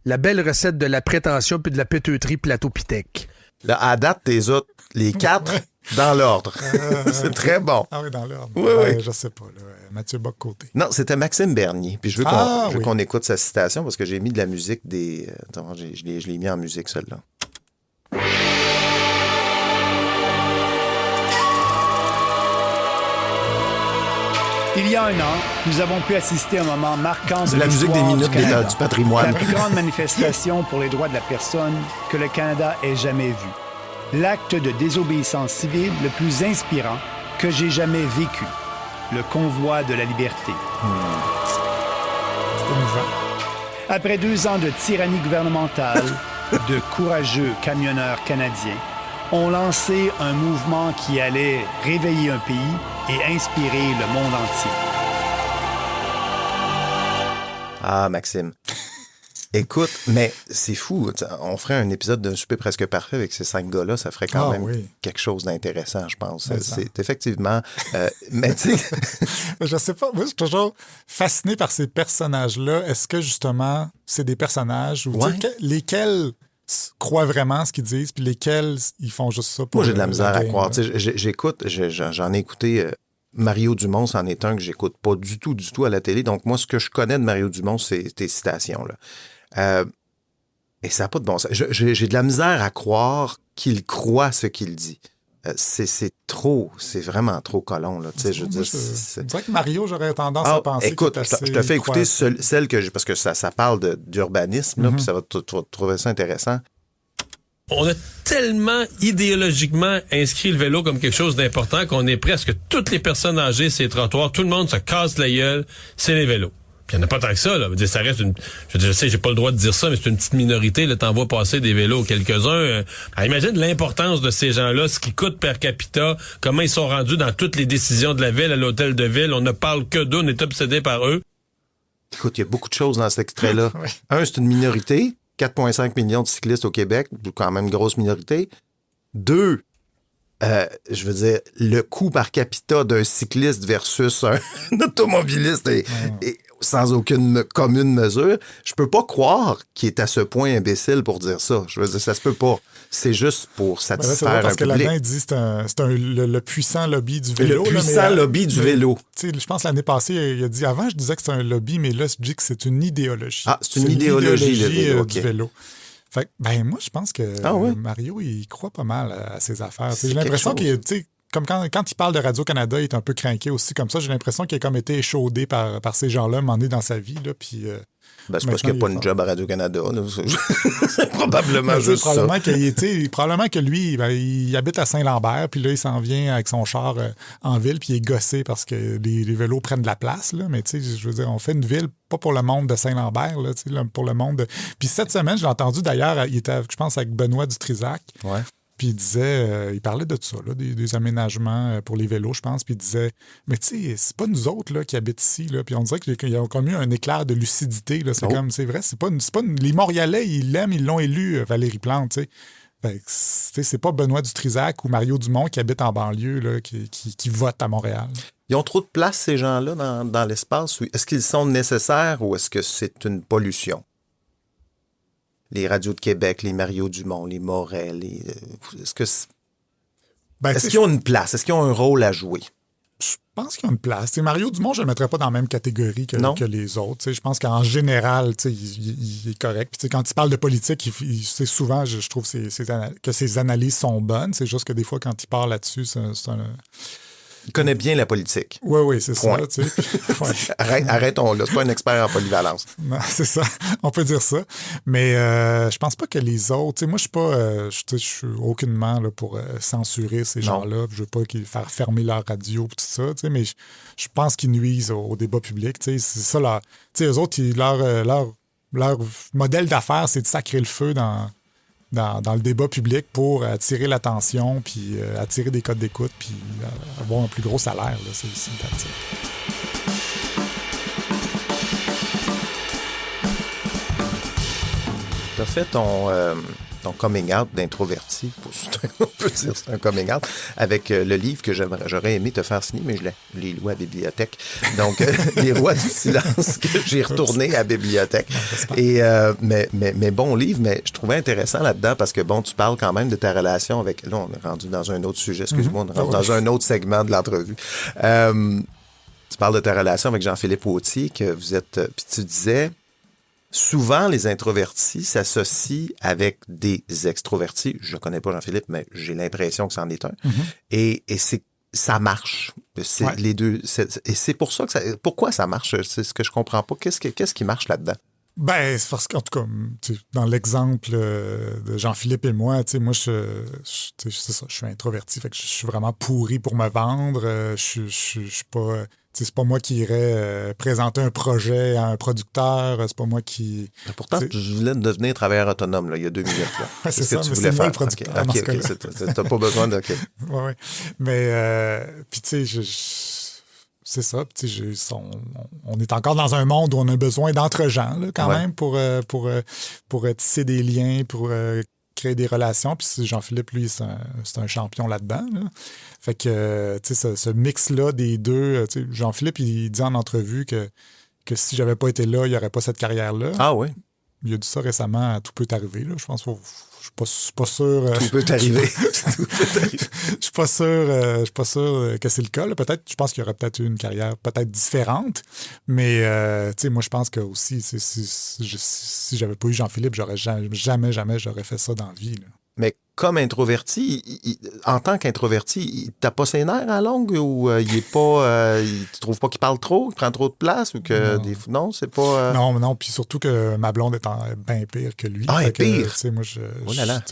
La belle recette de la prétention puis de la péteuterie plateau Pitec. Là, à date, tes autres, les 4, dans l'ordre. C'est très bon. Ah oui, dans l'ordre. Oui. Je sais pas. Là, Mathieu Bock-Côté. Non, c'était Maxime Bernier. Puis je veux qu'on écoute sa citation parce que j'ai mis de la musique Attends, je l'ai mis en musique, celle-là. Il y a un an, nous avons pu assister à un moment marquant de la musique des minutes du patrimoine. La plus grande manifestation pour les droits de la personne que le Canada ait jamais vue. L'acte de désobéissance civile le plus inspirant que j'ai jamais vécu. Le convoi de la liberté. C'était émouvant. Après 2 ans de tyrannie gouvernementale, de courageux camionneurs canadiens ont lancé un mouvement qui allait réveiller un pays et inspirer le monde entier. Ah, Maxime. Écoute, mais c'est fou. On ferait un épisode d'un souper presque parfait avec ces 5 gars-là. Ça ferait quand même quelque chose d'intéressant, je pense. C'est effectivement... mais tu sais... Je sais pas. Moi, je suis toujours fasciné par ces personnages-là. Est-ce que, justement, c'est des personnages ou lesquels croient vraiment ce qu'ils disent puis lesquels ils font juste ça pour... Moi, j'ai de la misère à croire. J'écoute, j'en ai écouté... Mario Dumont, c'en est un que j'écoute pas du tout à la télé. Donc, moi, ce que je connais de Mario Dumont, c'est tes citations, là. Et ça n'a pas de bon sens. J'ai de la misère à croire qu'il croit ce qu'il dit. C'est vraiment trop colon, là. Tu sais, je veux dire... C'est vrai que Mario, j'aurais tendance à penser écoute, je te fais écouter celle que j'ai... Parce que ça parle d'urbanisme, là, puis ça va trouver ça intéressant. On a tellement idéologiquement inscrit le vélo comme quelque chose d'important qu'on est presque toutes les personnes âgées sur les trottoirs, tout le monde se casse la gueule, c'est les vélos. Puis il n'y en a pas tant que ça, là. Ça reste je sais, j'ai pas le droit de dire ça, mais c'est une petite minorité, là, t'en vois passer des vélos, quelques-uns. Imagine l'importance de ces gens-là, ce qui coûte per capita, comment ils sont rendus dans toutes les décisions de la ville, à l'hôtel de ville, on ne parle que d'eux, on est obsédé par eux. Écoute, il y a beaucoup de choses dans cet extrait-là. Un, c'est une minorité. 4,5 millions de cyclistes au Québec, quand même une grosse minorité. 2, je veux dire, le coût par capita d'un cycliste versus un automobiliste est sans aucune commune mesure. Je peux pas croire qu'il est à ce point imbécile pour dire ça. Je veux dire, ça se peut pas. C'est juste pour satisfaire parce un que public. là-dedans, il dit que c'est le puissant lobby du vélo. Le puissant lobby du vélo. Je pense que l'année passée, il a dit, avant, je disais que c'est un lobby, mais là, je dis que c'est une idéologie. Ah, c'est une idéologie, le vélo. Du vélo. Fait que, moi, je pense que Mario, il croit pas mal à ses affaires. J'ai l'impression qu'il comme quand il parle de Radio-Canada, il est un peu craqué aussi comme ça. J'ai l'impression qu'il a comme été échaudé par ces gens-là, à un moment donné dans sa vie. Là, puis, c'est parce qu'il n'y a pas une job à Radio-Canada. C'est probablement juste probablement ça. Probablement que lui, il habite à Saint-Lambert, puis là, il s'en vient avec son char en ville, puis il est gossé parce que les vélos prennent de la place. Là. Mais je veux dire, on fait une ville pas pour le monde de Saint-Lambert, là, pour le monde de... Puis cette semaine, je l'ai entendu d'ailleurs, il était, je pense, avec Benoît Dutrisac. Ouais. Puis il disait, il parlait de ça, là, des aménagements pour les vélos, je pense. Puis il disait, mais tu sais, c'est pas nous autres là, qui habitent ici. Là. Puis on dirait qu'il y a comme eu un éclair de lucidité. Là. C'est comme, c'est vrai, c'est pas les Montréalais, ils l'ont élu, Valérie Plante, tu sais. Ben, c'est pas Benoît Dutrisac ou Mario Dumont qui habitent en banlieue là, qui votent à Montréal. Ils ont trop de place, ces gens-là, dans l'espace? Est-ce qu'ils sont nécessaires ou est-ce que c'est une pollution? Les radios de Québec, les Mario Dumont, les Morel, est-ce qu'ils ont une place? Est-ce qu'ils ont un rôle à jouer? Je pense qu'ils ont une place. Mario Dumont, je ne le mettrais pas dans la même catégorie que les autres. Je pense qu'en général, il est correct. Puis, quand il parle de politique, c'est souvent, je trouve que ses analyses sont bonnes. C'est juste que des fois, quand il parle là-dessus, c'est un... Il connaît bien la politique. Oui, c'est Point. ça. Arrêtons là. C'est pas un expert en polyvalence. Non, c'est ça. On peut dire ça. Mais je pense pas que les autres... moi, je suis aucunement là, pour censurer ces gens-là. Je veux pas qu'ils fassent fermer leur radio et tout ça. Mais je pense qu'ils nuisent au débat public. C'est ça. Eux autres, leur modèle d'affaires, c'est de sacrer le feu dans le débat public pour attirer l'attention, puis attirer des codes d'écoute, puis avoir un plus gros salaire. Là, c'est une tactique. Tu as fait ton coming out d'introverti, on peut dire c'est un coming out, avec le livre que j'aurais aimé te faire signer, mais je l'ai loué à la bibliothèque. Donc, Les Rois du silence, que j'ai retourné à la bibliothèque. Et, mais bon livre, mais je trouvais intéressant là-dedans parce que, tu parles quand même de ta relation avec... Là, on est rendu dans un autre sujet, excuse-moi, on est rendu dans un autre segment de l'entrevue. Tu parles de ta relation avec Jean-Philippe Wauthier, que vous êtes... Puis tu disais... Souvent, les introvertis s'associent avec des extrovertis. Je ne connais pas Jean-Philippe, mais j'ai l'impression que c'en est un. Mm-hmm. Et ça marche. Les deux. Et c'est pour ça que pourquoi ça marche? C'est ce que je comprends pas. Qu'est-ce qui marche là-dedans? Ben, c'est parce qu'en tout cas, dans l'exemple de Jean-Philippe et moi, moi, c'est ça, je suis introverti. Fait que je suis vraiment pourri pour me vendre. Je suis pas... c'est pas moi qui irais présenter un projet à un producteur. C'est pas moi qui... Pourtant, je voulais devenir travailleur autonome là, il y a 2 minutes. Là. C'est ça, que tu voulais faire. Le producteur, OK. T'as pas besoin de... OK. Oui. Mais, puis tu sais, c'est ça. On est encore dans un monde où on a besoin d'entre-gens, là, quand même, pour tisser des liens, pour créer des relations. Puis Jean-Philippe, lui, c'est un champion là-dedans. Là. Fait que, tu sais, ce mix-là des deux... Jean-Philippe, il dit en entrevue que si j'avais pas été là, il n'y aurait pas cette carrière-là. Ah oui? Il a dit ça récemment, tout peut arriver. Là. Je pense que je suis pas sûr. Tout peut arriver. Je suis pas sûr que c'est le cas. Là. Peut-être, je pense qu'il y aurait peut-être eu une carrière peut-être différente. Mais moi, je pense que aussi, si j'avais pas eu Jean-Philippe, j'aurais jamais j'aurais fait ça dans la vie. Là. Mais comme introverti, en tant qu'introverti, il t'a pas ses nerfs à longue ou il est pas... tu trouves pas qu'il parle trop, qu'il prend trop de place ou que... Non, c'est pas... Non, puis surtout que ma blonde est bien pire que lui. Ah, elle est pire? Moi,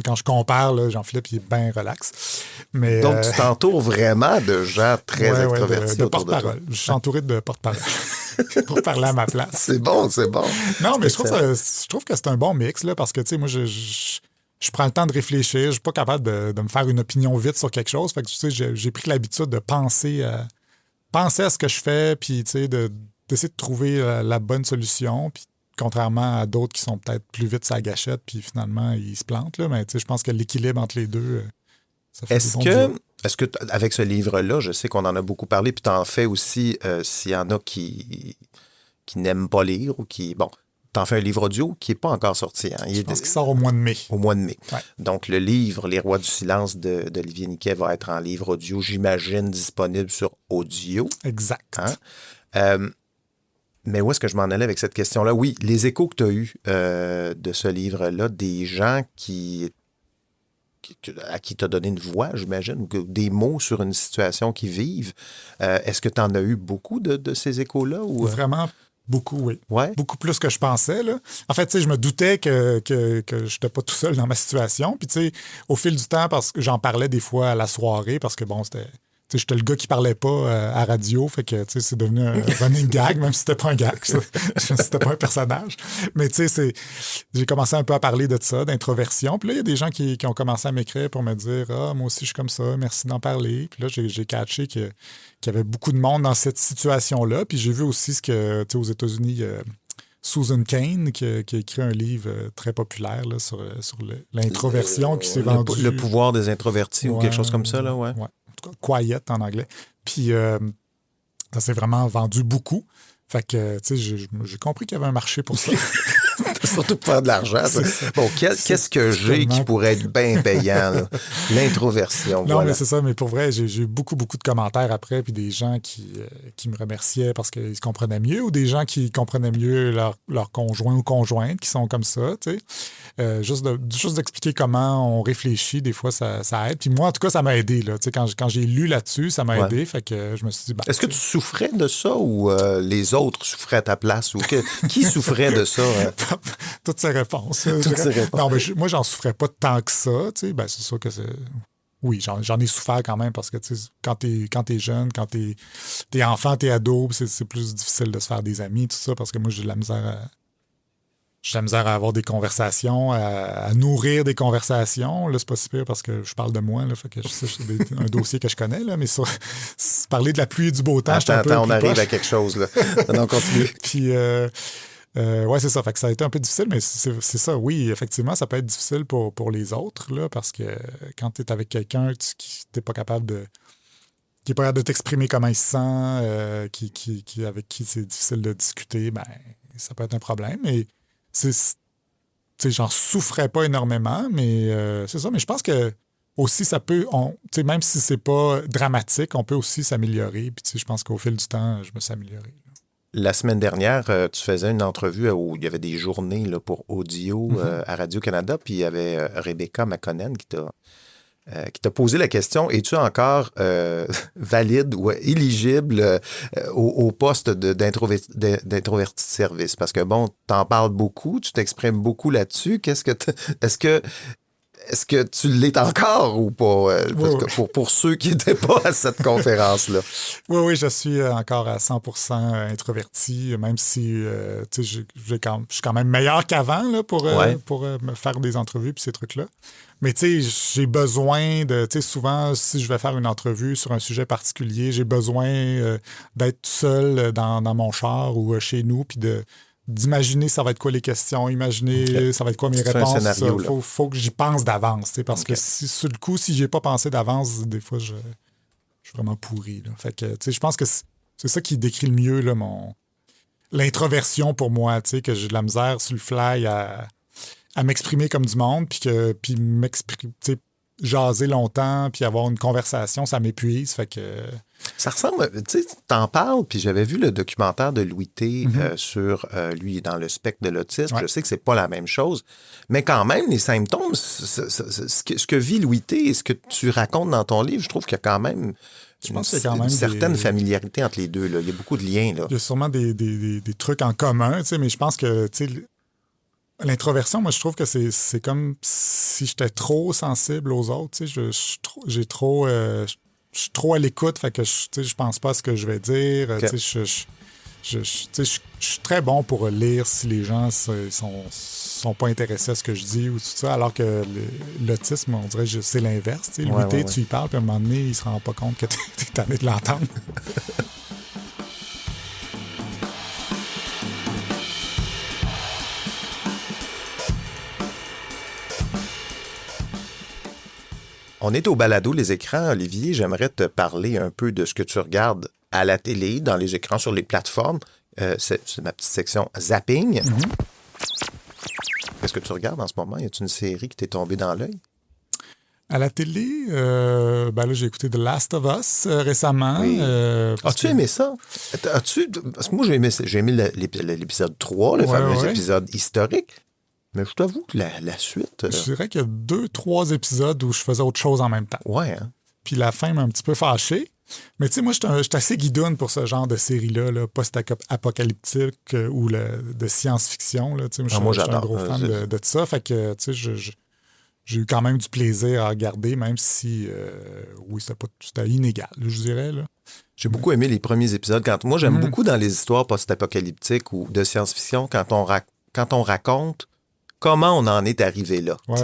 quand je compare, là, Jean-Philippe, il est bien relax. Mais, donc, tu t'entoures vraiment de gens très extrovertis de autour de toi. Je suis entouré de porte-parole pour parler à ma place. C'est bon. Non, mais je trouve que c'est un bon mix, là, parce que, tu sais, moi, je prends le temps de réfléchir. Je ne suis pas capable de me faire une opinion vite sur quelque chose. Fait que, tu sais, j'ai pris l'habitude de penser à ce que je fais, puis tu sais, d'essayer de trouver la bonne solution. Puis contrairement à d'autres qui sont peut-être plus vite sur la gâchette, puis finalement, ils se plantent. Là, mais je pense que l'équilibre entre les deux, ça fait Est-ce que, avec ce livre-là, je sais qu'on en a beaucoup parlé, puis tu en fais aussi, s'il y en a qui n'aiment pas lire ou qui... Bon, tu en fais un livre audio qui n'est pas encore sorti. Hein? Je pense qu'il sort au mois de mai. Au mois de mai. Ouais. Donc, le livre Les Rois du silence d'Olivier Niquet va être en livre audio, j'imagine, disponible sur audio. Exact. Hein? Mais où est-ce que je m'en allais avec cette question-là? Oui, les échos que tu as eus de ce livre-là, des gens à qui tu as donné une voix, j'imagine, ou des mots sur une situation qu'ils vivent. Est-ce que tu en as eu beaucoup de ces échos-là? Ou... Vraiment beaucoup, oui. Ouais? Beaucoup plus que je pensais. Là. En fait, je me doutais que je n'étais pas tout seul dans ma situation. Puis, au fil du temps, parce que j'en parlais des fois à la soirée, parce que, bon, j'étais le gars qui parlait pas à radio, fait que c'est devenu un running gag, même si c'était pas un gag, c'était pas un personnage. Mais j'ai commencé un peu à parler de ça, d'introversion. Puis là, il y a des gens qui ont commencé à m'écrire pour me dire « Ah, moi aussi, je suis comme ça, merci d'en parler. » Puis là, j'ai catché qu'il y avait beaucoup de monde dans cette situation-là. Puis j'ai vu aussi ce que, aux États-Unis, Susan Cain, qui a écrit un livre très populaire là, sur l'introversion qui s'est vendu. Le pouvoir des introvertis ou quelque chose comme ça, là, ouais. Quiet en anglais. Puis ça s'est vraiment vendu beaucoup. Fait que, j'ai compris qu'il y avait un marché pour ça. Surtout pour faire de l'argent. Bon, qu'est-ce que j'ai qui pourrait être bien payant? Là? L'introversion. Non, voilà. mais c'est ça. Mais pour vrai, j'ai eu beaucoup de commentaires après, puis des gens qui me remerciaient parce qu'ils se comprenaient mieux, ou des gens qui comprenaient mieux leur conjoint ou conjointe qui sont comme ça, tu sais. Juste d'expliquer comment on réfléchit, des fois, ça aide. Puis moi, en tout cas, ça m'a aidé. Là. Quand j'ai lu là-dessus, ça m'a aidé. Fait que je me suis dit... Est-ce que tu souffrais de ça ou les autres souffraient à ta place? Ou qui souffrait de ça? Toutes ces réponses. Non, mais moi, j'en souffrais pas tant que ça. Ben, c'est sûr que c'est... Oui, j'en ai souffert quand même parce que quand t'es jeune, quand t'es enfant, t'es ado, c'est plus difficile de se faire des amis, tout ça, parce que moi, j'ai de la misère à avoir des conversations, à nourrir des conversations. Là, c'est pas si pire parce que je parle de moi, là, fait que c'est un dossier que je connais, là, mais parler de la pluie et du beau temps, on arrive à quelque chose, là. On continue. Puis... ouais, c'est ça. Fait que ça a été un peu difficile, mais c'est ça. Oui, effectivement, ça peut être difficile pour les autres, là, parce que quand tu es avec quelqu'un qui n'est pas capable de t'exprimer comment il se sent, avec qui c'est difficile de discuter, ben ça peut être un problème. Mais j'en souffrais pas énormément, mais c'est ça. Mais je pense que aussi, ça peut, même si c'est pas dramatique, on peut aussi s'améliorer. Puis je pense qu'au fil du temps, je me suis amélioré. La semaine dernière, tu faisais une entrevue où il y avait des journées là, pour audio à Radio-Canada, puis il y avait Rebecca McConnell qui t'a posé la question, es-tu encore valide ou éligible au poste d'introverti de service? Parce que, bon, t'en parles beaucoup, tu t'exprimes beaucoup là-dessus. Est-ce que tu l'es encore ou pas? Pour ceux qui n'étaient pas à cette conférence-là. Oui, je suis encore à 100% introverti, même si je suis quand même meilleur qu'avant là, pour me faire des entrevues et ces trucs-là. Mais j'ai besoin de... Souvent, si je vais faire une entrevue sur un sujet particulier, j'ai besoin d'être seul dans mon char ou chez nous, puis d'imaginer ça va être quoi les questions, imaginer ça va être quoi mes réponses. Il faut que j'y pense d'avance, parce que sur le coup, si j'y ai pas pensé d'avance, des fois, je suis vraiment pourri. Là. Fait que, je pense que c'est ça qui décrit le mieux là, l'introversion pour moi, que j'ai de la misère sur le fly à m'exprimer comme du monde, puis m'exprimer, jaser longtemps, puis avoir une conversation, ça m'épuise, fait que... Ça ressemble, t'en parles, puis j'avais vu le documentaire de Louis T sur lui dans le spectre de l'autisme. Ouais. Je sais que c'est pas la même chose, mais quand même, les symptômes, ce que vit Louis T et ce que tu racontes dans ton livre, je trouve qu'il y a quand même une certaine familiarité entre les deux. Là. Il y a beaucoup de liens. Là. Il y a sûrement des trucs en commun, mais je pense que l'introversion, moi, je trouve que c'est comme si j'étais trop sensible aux autres. Je suis trop à l'écoute, fait que je pense pas à ce que je vais dire. Okay. Je suis très bon pour lire si les gens sont pas intéressés à ce que je dis ou tout ça, alors que l'autisme, on dirait que c'est l'inverse. Louis, tu y parles, puis à un moment donné, il se rend pas compte que t'es tanné de l'entendre. On est au balado Les Écrans, Olivier. J'aimerais te parler un peu de ce que tu regardes à la télé, dans les écrans, sur les plateformes. C'est ma petite section zapping. Qu'est-ce que tu regardes en ce moment? Y a-t-il une série qui t'est tombée dans l'œil? À la télé, là, j'ai écouté The Last of Us récemment. Oui. As-tu aimé ça? Parce que moi, j'ai aimé l'épisode 3, le fameux épisode historique. Mais je t'avoue que la suite... Je dirais qu'il y a 2-3 épisodes où je faisais autre chose en même temps. Ouais, hein? Puis la fin m'a un petit peu fâché. Mais tu sais, moi, je suis assez guidoune pour ce genre de série-là, là, post-apocalyptique ou de science-fiction. Là. Moi, je suis un gros fan de ça. Fait que, tu sais, j'ai eu quand même du plaisir à regarder, même si, oui, c'était inégal, je dirais. Là. J'ai beaucoup aimé les premiers épisodes. Moi, j'aime beaucoup dans les histoires post-apocalyptiques ou de science-fiction quand on raconte comment on en est arrivé là. Tu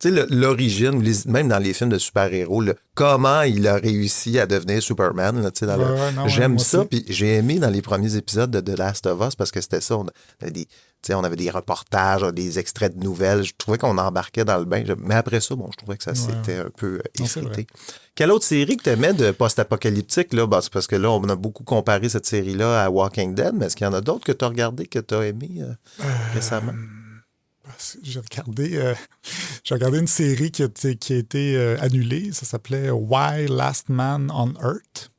sais, l'origine, même dans les films de super-héros, comment il a réussi à devenir Superman. Là, j'aime ça. Puis j'ai aimé dans les premiers épisodes de The Last of Us parce que c'était ça. On avait des reportages, des extraits de nouvelles. Je trouvais qu'on embarquait dans le bain. Mais après ça, je trouvais que ça s'était un peu effrité. Quelle autre série que tu aimais de post-apocalyptique? Là? C'est parce que là, on a beaucoup comparé cette série-là à Walking Dead. Mais est-ce qu'il y en a d'autres que tu as regardé, que tu as aimé récemment? J'ai regardé une série qui a été annulée. Ça s'appelait Why Last Man on Earth.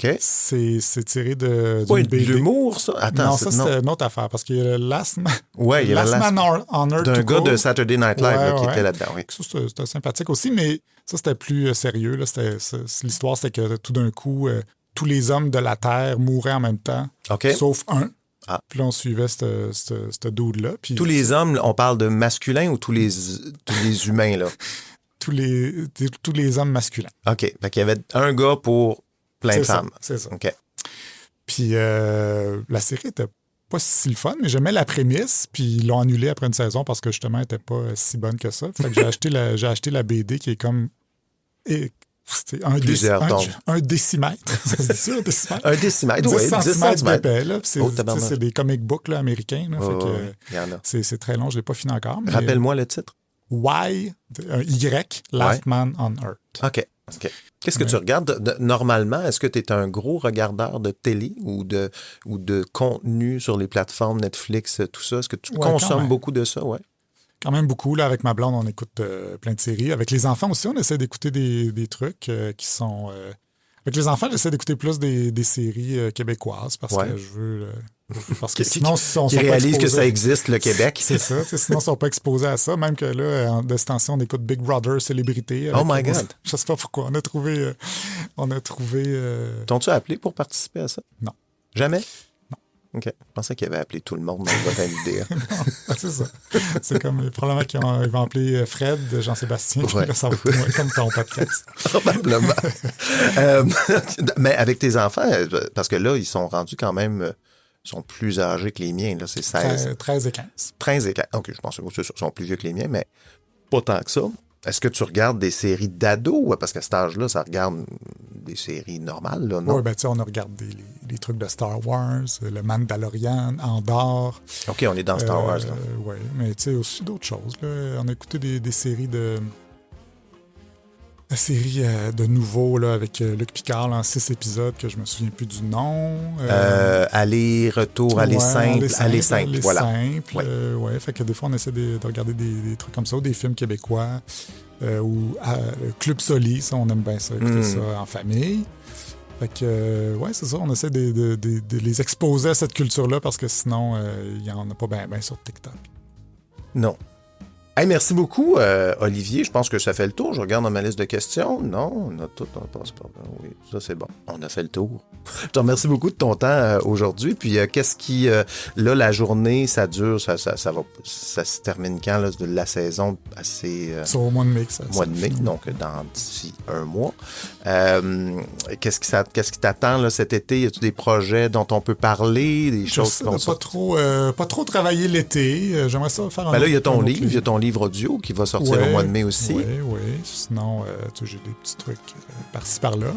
OK. C'est tiré de l'humour, ça? Attends, non, c'était une autre affaire, parce qu'il y a le Last Man, il y a Last Man on Earth. D'un gars de Saturday Night Live qui était là-dedans. Oui. Ça, c'était sympathique aussi, mais ça, c'était plus sérieux. Là. L'histoire, c'était que tout d'un coup, tous les hommes de la Terre mouraient en même temps, sauf un. Puis là, on suivait ce dude-là. Puis, tous les hommes, on parle de masculins ou tous les humains, là? tous les hommes masculins. OK. Fait qu'il y avait un gars pour plein de femmes. C'est ça. OK. Puis la série était pas si le fun, mais j'aimais la prémisse, puis ils l'ont annulée après une saison parce que justement, elle était pas si bonne que ça. Fait que j'ai acheté la BD qui est comme... C'était un décimètre. Ça se dit ça, un décimètre? Un décimètre, oui. 10 cm d'épais. C'est des comic books là, américains. Là, il y en a. C'est très long, je ne l'ai pas fini encore. Mais rappelle-moi le titre. Why, Last Man on Earth. OK. Qu'est-ce que tu regardes normalement? Est-ce que tu es un gros regardeur de télé ou de contenu sur les plateformes Netflix, tout ça? Est-ce que tu consommes beaucoup de ça? Ouais. Quand même beaucoup. Là, avec ma blonde, on écoute plein de séries. Avec les enfants aussi, on essaie d'écouter des trucs qui sont... Avec les enfants, j'essaie d'écouter plus des séries québécoises parce que je veux... parce que sinon, qui réalisent que ça existe, le Québec. C'est ça. Sinon, ils ne sont pas exposés à ça. Même que là, de ce temps-ci, on écoute Big Brother Célébrité. Oh my God! Je ne sais pas pourquoi. On a trouvé... T'ont-tu appelé pour participer à ça? Non. Jamais? OK. Je pensais qu'il avait appelé tout le monde dans votre idée. C'est ça. C'est comme probablement qu'ils vont appeler Fred, Jean-Sébastien, là, ça va être comme ton podcast. Probablement. Mais avec tes enfants, parce que là, ils sont rendus quand même... Ils sont plus âgés que les miens. Là, c'est 16. 13 et 15. 13 et 15. OK, je pense qu'ils sont plus vieux que les miens, mais pas tant que ça. Est-ce que tu regardes des séries d'ados? Parce qu'à cet âge-là, ça regarde des séries normales, là, non? Oui, ben tu sais, on a regardé les trucs de Star Wars, le Mandalorian, Andorre. OK, on est dans Star Wars, là. Oui, mais tu sais, aussi d'autres choses. Là. On a écouté des séries de... La série de nouveau, là, avec Luc Picard, là, en 6 épisodes, que je me souviens plus du nom. Aller-retour, aller-simple, voilà. Simple, fait que des fois, on essaie de regarder des trucs comme ça, ou des films québécois, ou Club Soli, ça, on aime bien ça, écouter ça en famille. Fait que, c'est ça, on essaie de les exposer à cette culture-là, parce que sinon, il n'y en a pas bien sur TikTok. Non. Hey, merci beaucoup, Olivier. Je pense que ça fait le tour. Je regarde dans ma liste de questions. Non, on a tout. On passe par là. Oui, ça, c'est bon. On a fait le tour. Je te remercie beaucoup de ton temps aujourd'hui. Puis, qu'est-ce qui... là, la journée, ça dure. Ça se termine quand, là, de la saison assez... C'est au mois de mai, ça. Mois de mai, donc d'ici un mois. Qu'est-ce qui t'attend là, cet été? Y a-t-il des projets dont on peut parler? Des choses comme ça? Pas trop travailler l'été. J'aimerais ça faire là, il y a ton livre. Il y a ton livre audio qui va sortir au mois de mai aussi. Oui. Sinon, j'ai des petits trucs par-ci, par-là.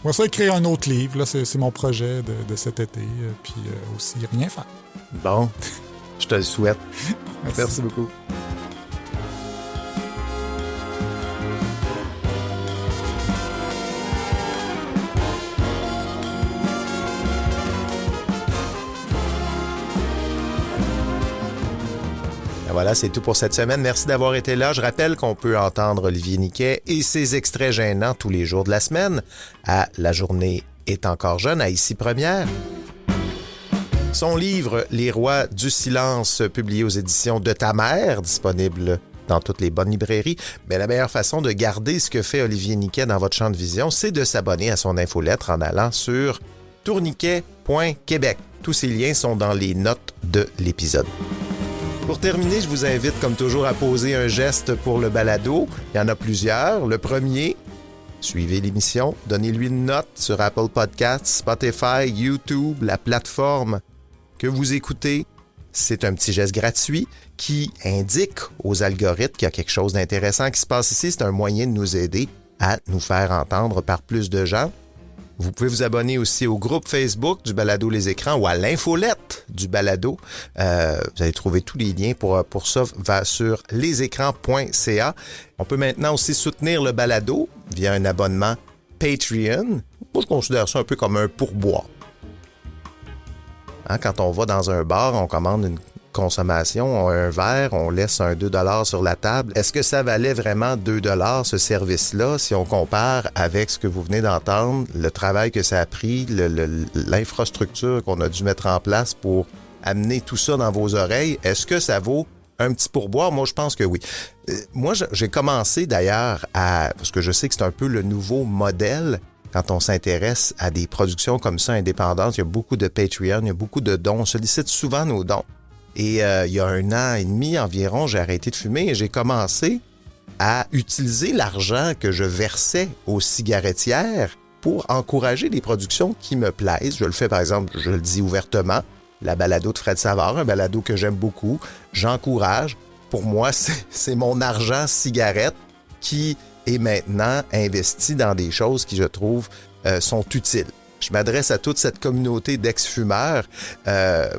Moi, ça, écrire un autre livre. Là, c'est mon projet de cet été. Puis aussi, rien faire. Bon, je te le souhaite. Merci beaucoup. Voilà, c'est tout pour cette semaine. Merci d'avoir été là. Je rappelle qu'on peut entendre Olivier Niquet et ses extraits gênants tous les jours de la semaine à La journée est encore jeune, à Ici Première. Son livre « Les rois du silence », publié aux éditions de ta mère, disponible dans toutes les bonnes librairies. Mais la meilleure façon de garder ce que fait Olivier Niquet dans votre champ de vision, c'est de s'abonner à son infolettre en allant sur tourniquet.québec. Tous ces liens sont dans les notes de l'épisode. Pour terminer, je vous invite comme toujours à poser un geste pour le balado. Il y en a plusieurs. Le premier, suivez l'émission, donnez-lui une note sur Apple Podcasts, Spotify, YouTube, la plateforme que vous écoutez. C'est un petit geste gratuit qui indique aux algorithmes qu'il y a quelque chose d'intéressant qui se passe ici. C'est un moyen de nous aider à nous faire entendre par plus de gens. Vous pouvez vous abonner aussi au groupe Facebook du Balado Les Écrans ou à l'infolette du Balado. Vous allez trouver tous les liens pour ça va sur lesécrans.ca. On peut maintenant aussi soutenir le Balado via un abonnement Patreon. Moi, je considère ça un peu comme un pourboire. Hein, quand on va dans un bar, on commande une consommation, un verre, on laisse un 2$ sur la table. Est-ce que ça valait vraiment 2$ ce service-là si on compare avec ce que vous venez d'entendre, le travail que ça a pris, l'infrastructure qu'on a dû mettre en place pour amener tout ça dans vos oreilles? Est-ce que ça vaut un petit pourboire? Moi, je pense que oui. Moi, j'ai commencé d'ailleurs parce que je sais que c'est un peu le nouveau modèle. Quand on s'intéresse à des productions comme ça indépendantes, il y a beaucoup de Patreon, il y a beaucoup de dons. On sollicite souvent nos dons. Et il y a 1 an et demi environ, j'ai arrêté de fumer et j'ai commencé à utiliser l'argent que je versais aux cigarettières pour encourager des productions qui me plaisent. Je le fais, par exemple, je le dis ouvertement, la balado de Fred Savard, un balado que j'aime beaucoup. J'encourage. Pour moi, c'est mon argent cigarette qui est maintenant investi dans des choses qui, je trouve, sont utiles. Je m'adresse à toute cette communauté d'ex-fumeurs.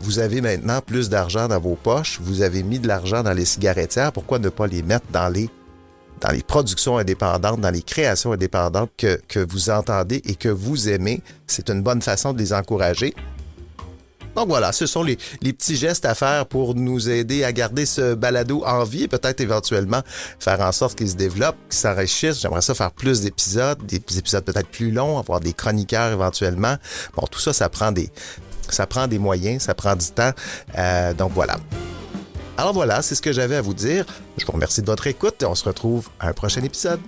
Vous avez maintenant plus d'argent dans vos poches. Vous avez mis de l'argent dans les cigarettières. Pourquoi ne pas les mettre dans les productions indépendantes, dans les créations indépendantes que vous entendez et que vous aimez? C'est une bonne façon de les encourager. Donc voilà, ce sont les petits gestes à faire pour nous aider à garder ce balado en vie et peut-être éventuellement faire en sorte qu'il se développe, qu'il s'enrichisse. J'aimerais ça faire plus d'épisodes, des épisodes peut-être plus longs, avoir des chroniqueurs éventuellement. Bon, tout ça, ça prend des moyens, ça prend du temps. Donc voilà. Alors voilà, c'est ce que j'avais à vous dire. Je vous remercie de votre écoute et on se retrouve à un prochain épisode.